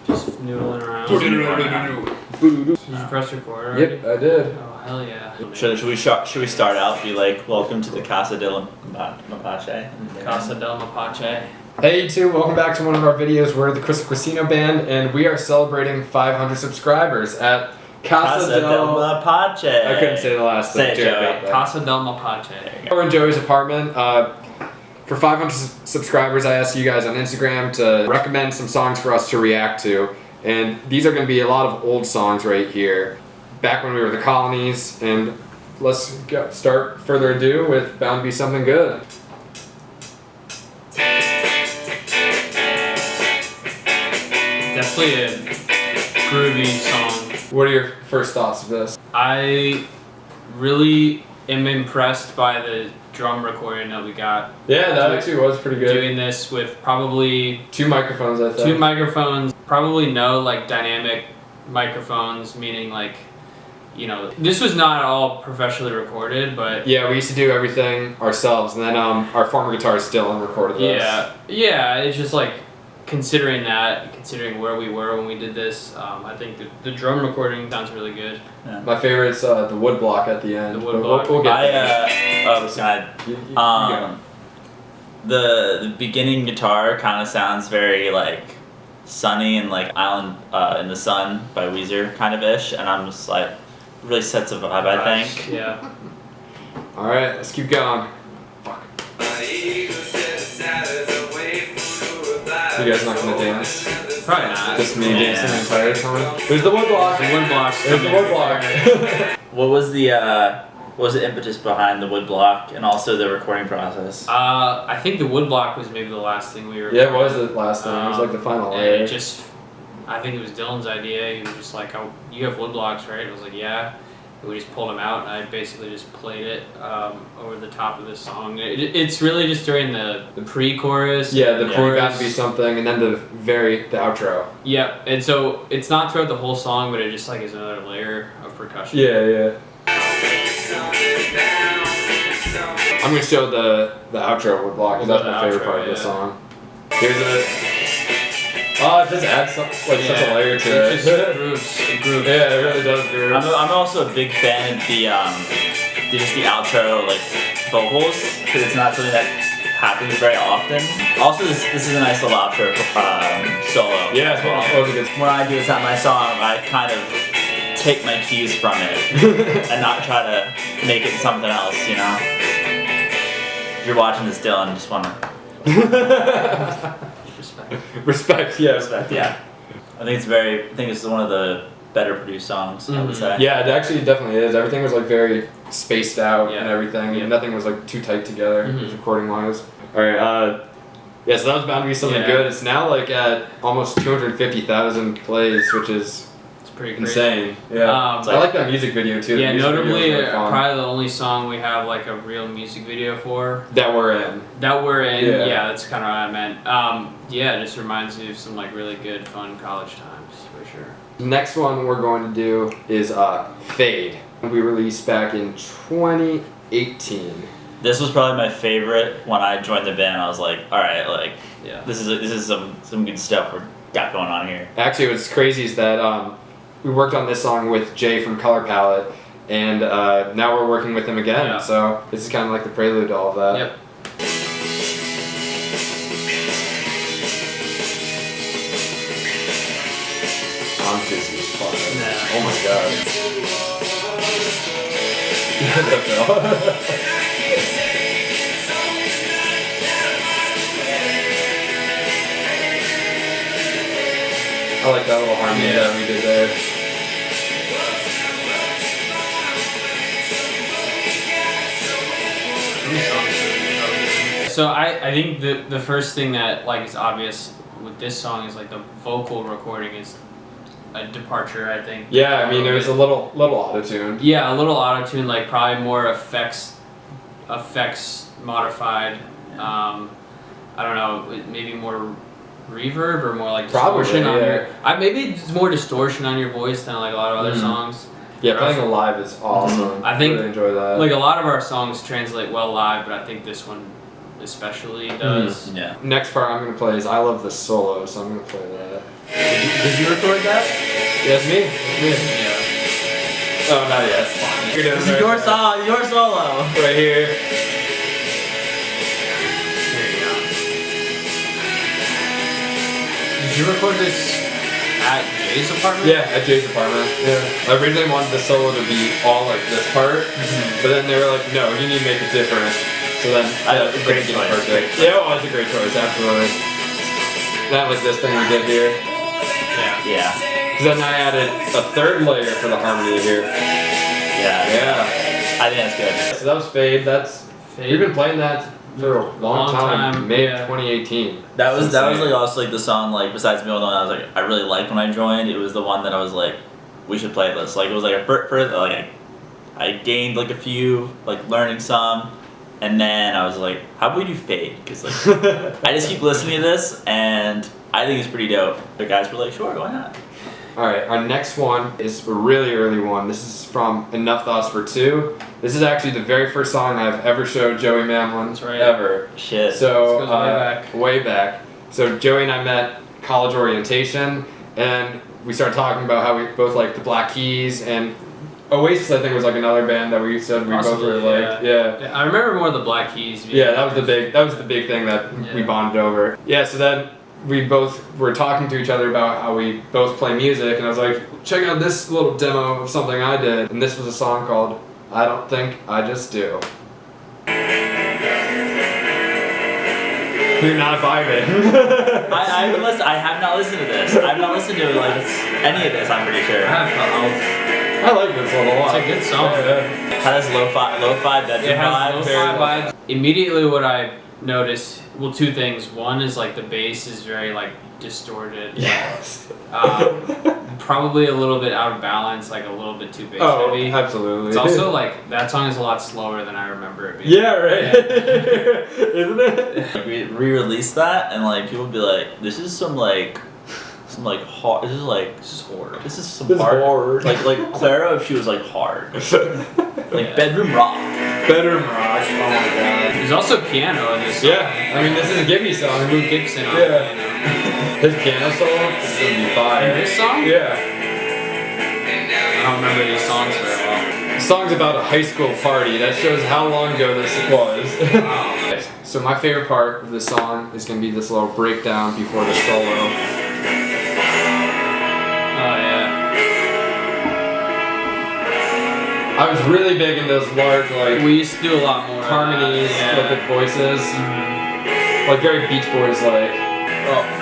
Just noodling around. Did you press record already? Yep, I did. Oh, hell yeah. Should we start out? Be like, welcome to the Casa del Mapache. Casa del Mapache. Hey YouTube, welcome back to one of our videos. We're the Crystal Casino Band, and we are celebrating 500 subscribers at Casa del Mapache. I couldn't say the last thing. Say it, Joey. Casa del Mapache. We're in Joey's apartment. For 500 subscribers, I asked you guys on Instagram to recommend some songs for us to react to. And these are going to be a lot of old songs right here. Back when we were the Colonies. And let's start further ado with Bound to Be Something Good. Definitely a groovy song. What are your first thoughts of this? I really am impressed by the drum recording that we got. Yeah, that actually was pretty good. Doing this with probably 2 microphones, I think. 2 microphones, probably no like dynamic microphones, meaning like, you know, this was not all professionally recorded, but yeah, we used to do everything ourselves, and then our former guitarist Dylan recorded this. Yeah, it's just like considering where we were when we did this, I think the drum recording sounds really good. Yeah. My favorite's the wood block at the end. The wood block. We'll get the beginning guitar kind of sounds very like sunny and like Island in the Sun by Weezer kind of ish, and I'm just like really sets a vibe, I think. Yeah. All right, let's keep going. Fuck. You guys not gonna dance? Probably not. Just me dancing the entire time. There's the wood block. The wood block. There's the wood block. What was the impetus behind the wood block and also the recording process? I think the wood block was maybe the last thing we were. Yeah, it was the last thing. It was like the final and layer. I think it was Dylan's idea. He was just like, "Oh, you have wood blocks, right?" I was like, "Yeah." And we just pulled them out, and I basically just played it over the top of this song. It's really just during the pre-chorus. Yeah, the chorus. Bound to Be Something, and then the outro. Yep, and so it's not throughout the whole song, but it just like is another layer of percussion. Yeah. I'm gonna show the outro wood block, because that's my favorite part of the song. Here's it just adds such a layer to it. It just grooves. Yeah, it really does groove. I'm also a big fan of the outro like vocals, because it's not something that happens very often. Also, this is a nice little outro solo. Yeah, it's well. When I do this at my song, I kind of take my cues from it and not try to make it something else, you know? If you're watching this, Dylan, just wanna Respect, yeah. respect, yeah. I think it's one of the better produced songs, I would say. Yeah, it actually definitely is. Everything was like very spaced out and everything. Yeah. Nothing was like too tight together, recording wise. Alright, yeah, so that was Bound to Be Something Good. It's now like at almost 250,000 plays, which is Pretty crazy. insane. Yeah. I like that music video too. Yeah, The music video notably, was really fun. probably the only song we have like a real music video for. That we're in. Yeah, that's kind of what I meant. Yeah, it just reminds me of some like really good, fun college times for sure. Next one we're going to do is Fade. We released back in 2018. This was probably my favorite when I joined the band. I was like, all right, like, this is some good stuff we got going on here. Actually, what's crazy is that we worked on this song with Jay from Color Palette, and now we're working with him again. Yeah. So this is kind of like the prelude to all of that. Yep. I'm dizzy as fuck. Nah. Oh my god. I like that little harmony that we did there. So I think the first thing that like is obvious with this song is like the vocal recording is a departure, I think. Yeah, I mean there's a little auto-tune. Yeah, a little auto-tune, like probably more effects modified. I don't know, maybe more reverb or more like distortion on your. Maybe it's more distortion on your voice than like a lot of other songs. Yeah, playing live is awesome. I think really enjoy that. Like a lot of our songs translate well live, but I think this one especially does. Yeah. Next part I'm gonna play is I Love the Solo, so I'm gonna play that. Did you record that? Yeah, it's me. It's me. Yeah. Oh, not yet. It's fine. You're doing This is your song, your solo. right here. There you go. Did you record this at Jay's apartment? Yeah, at Jay's apartment. Yeah. I originally wanted the solo to be all like this part, but then they were like, no, you need to make it different. So then, Great choice. Yeah, it was a great choice, absolutely. Not like this thing we did here. Yeah. Yeah. Because then I added a third layer for the harmony here. Yeah. Yeah. I think that's good. So that was Fade. We've been playing that for a long time. May of yeah. 2018. That was Insane. like also like the song like besides Mamlin I was like I really liked when I joined. It was the one that I was like we should play this. Like it was like a first like I gained like a few like learning some, and then I was like how about we do Fade, because like I just keep listening to this and I think it's pretty dope. The guys were like sure why not. Alright, our next one is a really early one. This is from Enough Thoughts for Two. This is actually the very first song I've ever showed Joey Mamlin. That's right. Ever. Shit. So, This goes way back. way back. So Joey and I met college orientation, and we started talking about how we both like the Black Keys, and Oasis I think was like another band that we said we both Possibly, really liked. Yeah. Yeah, I remember more of the Black Keys. Yeah, that was the big thing that we Yeah. bonded over. Yeah, so then we both were talking to each other about how we both play music, and I was like, check out this little demo of something I did, and this was a song called I Don't Think I Just Do. You're not vibing. I have not listened to this. I've not listened to like any of this, I'm pretty sure. I like this one a lot. It's a good song. Yeah. Has lo-fi bedroom It has vibes. lo-fi vibes. Immediately what I noticed, well, two things. One is like the bass is very like distorted. Yes. Probably a little bit out of balance, like a little bit too bass Oh, heavy. absolutely. It's also like that song is a lot slower than I remember it being. Yeah, right. Isn't it? Like, we re-released that and like people would be like, this is some like hard. This is horror. This is some This is hard. hard. Like Clara if she was like hard. Like Yeah. bedroom rock. Bedroom rock. Oh my god. There's also piano in this song. Yeah, I mean this is a Gibby song. Lou Gibson on Yeah. piano. His piano solo is gonna be fire. In this song? Yeah. I don't remember these songs very well. The song's about a high school party. That shows how long ago this was. Wow. So my favorite part of the song is gonna be this little breakdown before the solo. Oh yeah. I was really big in those large like We used to do a lot more harmonies yeah. with the voices. Like very Beach Boys like. Oh.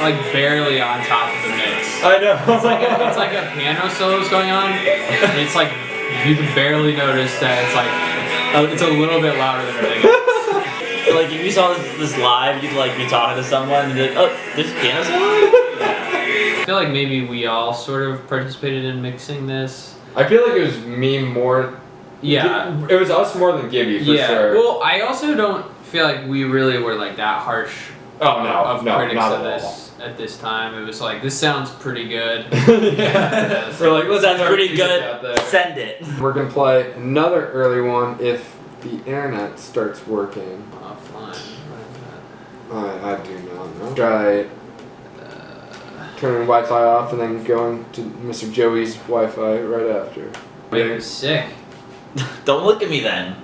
Like barely on top of the mix. I know. It's like a piano solo's going on. And it's like you can barely notice that it's a little bit louder than everything else. Like if you saw this live, you'd like be talking to someone and be like, oh, there's a piano solo? I feel like maybe we all sort of participated in mixing this. I feel like it was me more. Yeah. It was us more than Gibby for sure. Well, I also don't feel like we really were like that harsh Oh no, of no, critics not of at this at this time. It was like this sounds pretty good. all. Yeah. We're like, let's That's have our pretty music out good. there. Send it. We're gonna play another early one if the internet starts working. Offline. I do not know. Try turning Wi-Fi off and then going to Mr. Joey's Wi-Fi right after. Wait, it was sick. Don't look at me then.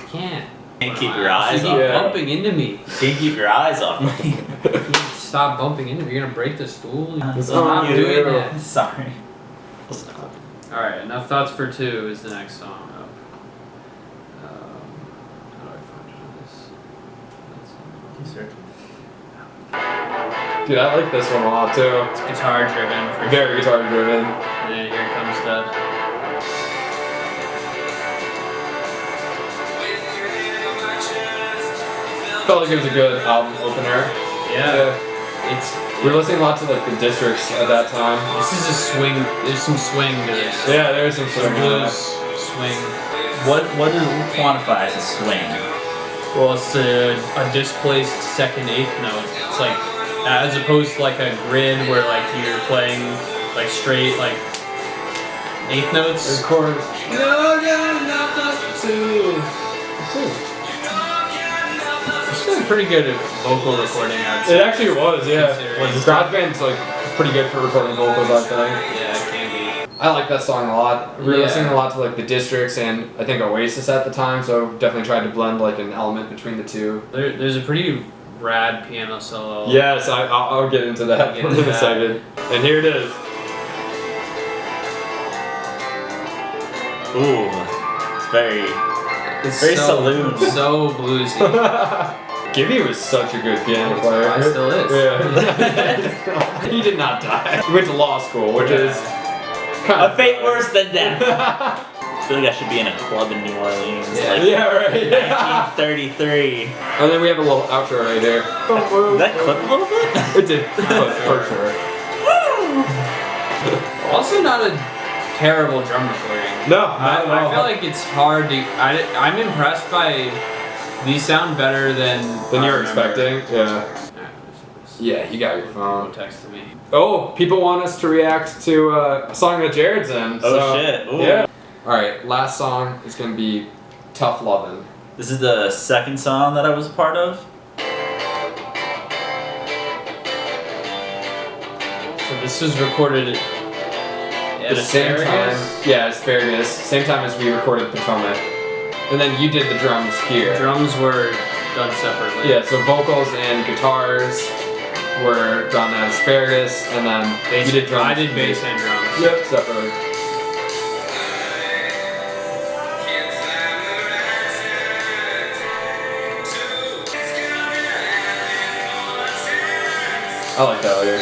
Can't. Can't keep your eyes You off. keep Yeah. bumping into me. Can't keep your eyes off me. You can't stop bumping into me. You're gonna break the stool. It's Stop on you. doing that. Sorry. We'll stop. All right, Enough Thoughts for Two is the next song up. How do I find this? Dude, I like this one a lot too. It's guitar driven for Very guitar driven. And then here comes the. Felt like it was a good album opener. Yeah. It's. We were listening a lot to like the Districts at that time. This is a swing. There's some swing to this. Yeah, there was some Some swing in blues that. swing. What does quantify as a swing? Well, it's a displaced second eighth note. It's like as opposed to like a grid where like you're playing like straight like eighth notes. Chords. It's a pretty good vocal recording, I'd say. It actually was, yeah. Considering- GarageBand's like pretty good for recording vocals, I think. Yeah, it can be. I like that song a lot. We were Yeah. listening a lot to like the Districts and I think Oasis at the time, so definitely tried to blend like an element between the two. There's a pretty rad piano solo. Yes, I'll get into that Get in into a that. second. And here it is. Ooh, it's very It's very so, saloon. So bluesy. Gibby was such a good piano player. I still is. Yeah. He did not die. He went to law school, which is kind A fate worse than death. I feel like I should be in a club in New Orleans. Yeah. Like Yeah, right. 1933. And then we have a little outro right here. Did that clip a little bit? It did, for sure. Also not a terrible drum recording. No, I feel like it's hard to. I'm impressed by. These sound better than Than I you were remember. expecting. Yeah. Yeah, Yeah, you got your phone. text me. Oh, people want us to react to a song that Jarrod's in. Oh, so, shit. Ooh. Yeah. All right, last song is gonna be "Tough Lovin'." This is the second song that I was a part of. So this was recorded at The same time, Asparagus. yeah, Asparagus. Same time as we recorded Potomac, and then you did the drums here. Drums were done separately. Yeah, so vocals and guitars were done at Asparagus, and then Bass, you did drums. I did bass and drums. Yep, separately. I like that lyric.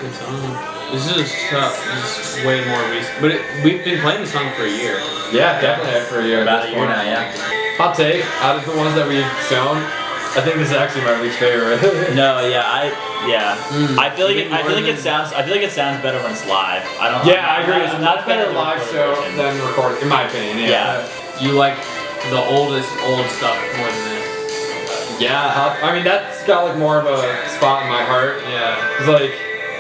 Good song. This is way more recent, but we've been playing this song for a year. Yeah, definitely for a year. About at a this year point. now, yeah. Hot take, out of the ones that we've shown, I think this is actually my least favorite. No, yeah, I feel like Even I feel more like it than- sounds better when it's live. I don't. Yeah, I agree. I'm It's a not much better a fan of the live recorded show version. than recorded, in my opinion. Yeah. You like the old stuff more than this. Yeah, I mean that's got like more of a spot in my heart. Yeah. It's like,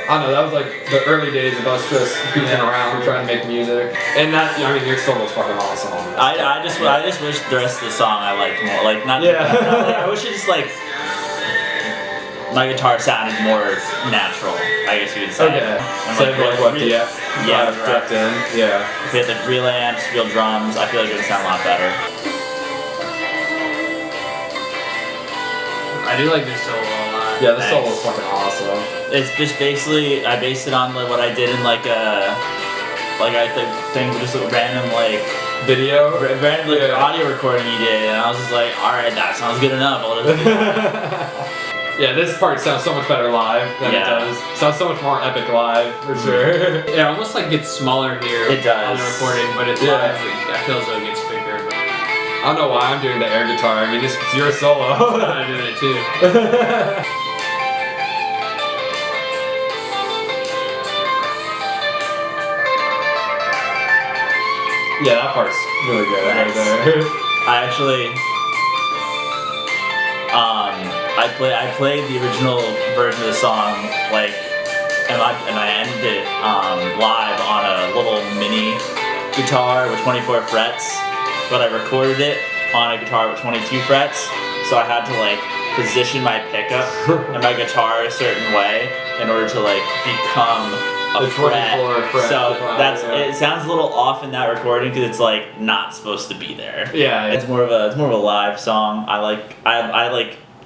I don't know, that was like the early days of us just goofing Yeah, around true. trying to make music. And that, I mean, your solo's fucking awesome. I just wish the rest of the song I liked more. Like not. Yeah. I wish it just like my guitar sounded more natural. I guess you would say. Okay. And, So like what, really- yeah, right. dipped in, yeah. If you had like real amps, real drums, I feel like it would sound a lot better. I do like this solo a lot. Yeah, the Thanks. solo's fucking awesome. It's just basically I based it on like what I did in like I think things just a random like Video? random like Yeah. audio recording you did, and I was just like, all right, that sounds good enough. I'll just do that. Yeah, this part sounds so much better live than it Yeah. does. Sounds so much more epic live, for sure. It almost like gets smaller here It does. on the recording, but it's Yeah. live. I feel as though it gets bigger. But I don't know why I'm doing the air guitar. I mean, it's your solo. I'm doing it too. Yeah, that part's really good right Thanks. there. I actually I played the original version of the song like and I ended it live on a little mini guitar with 24 frets, but I recorded it on a guitar with 22 frets, so I had to like position my pickup and my guitar a certain way in order to like become a The 24 fret So guitar, that's yeah. it. Sounds a little off in that recording because it's like not supposed to be there. Yeah, It's more of a live song.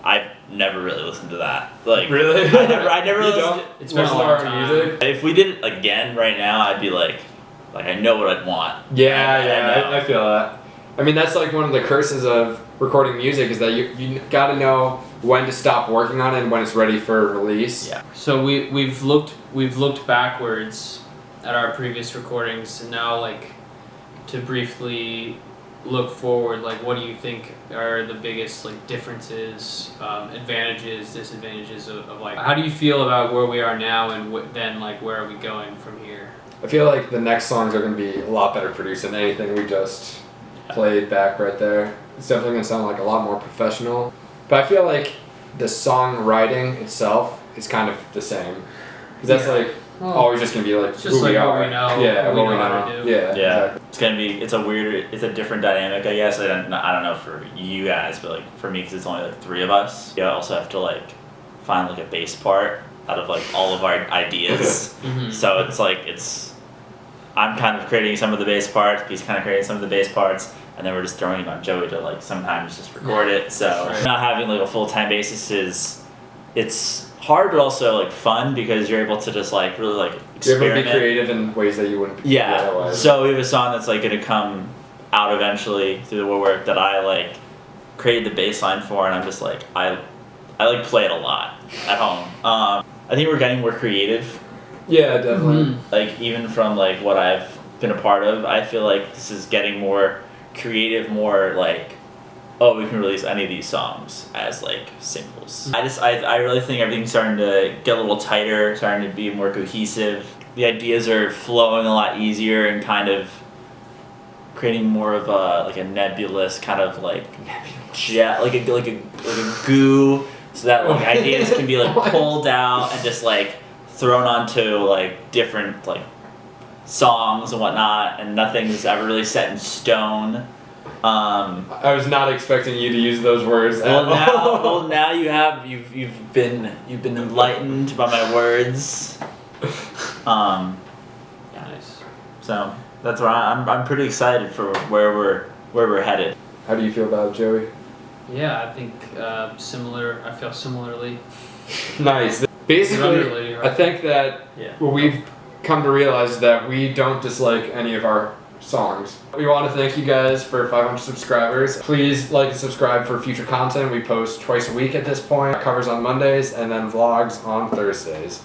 I've never really listened to that. Like Really? I never You listened. don't? It's been a Listen long to our time. music? If we did it again right now, I'd be like I know what I'd want. Yeah, I I feel that. I mean, that's like one of the curses of recording music is that you gotta know when to stop working on it and when it's ready for release. Yeah. So we've looked backwards at our previous recordings, and now like to briefly look forward, like what do you think are the biggest like differences, advantages, disadvantages of like how do you feel about where we are now and then like where are we going from here? I feel like the next songs are gonna be a lot better produced than anything we just played back right there. It's definitely gonna sound like a lot more professional. But I feel like the songwriting itself is kind of the same. Because that's Yeah. like always just gonna be like It's just who like we what are. we know, Yeah, what we what know how to do. Yeah. Yeah, Exactly. it's a different dynamic, I guess. I don't know for you guys, but like for me, because it's only like 3 of us. You also have to like find like a bass part out of like all of our ideas. Mhm. So it's like I'm kind of creating some of the bass parts, he's kind of creating some of the bass parts, and then we're just throwing it on Joey to like sometimes just record it. So Right. not having like a full-time basis it's hard, but also like fun because you're able to just like really like You're able to experiment. be creative in ways that you wouldn't be Yeah. otherwise. So we have a song that's like gonna come out eventually through the woodwork that I like created the bass line for, and I'm just like I like play it a lot at home. I think we're getting more creative. Yeah, definitely. Mhm. Like even from like what I've been a part of, I feel like this is getting more creative, more like, oh, we can release any of these songs as like singles. I really think everything's starting to get a little tighter, starting to be more cohesive. The ideas are flowing a lot easier and kind of creating more of a like a nebulous kind of like jet, like a goo, so that like ideas can be like pulled out and just like thrown onto like different like songs and whatnot, and nothing's ever really set in stone. I was not expecting you to use those words. Now you've been enlightened by my words. Nice. So that's where I'm pretty excited for where we're headed. How do you feel about it, Joey? Yeah, I think similar. I feel similarly. Nice. Basically, Relating, right? I think that Yeah. what we've come to realize is that we don't dislike any of our songs. We want to thank you guys for 500 subscribers. Please like and subscribe for future content. We post twice a week at this point. Covers on Mondays and then vlogs on Thursdays.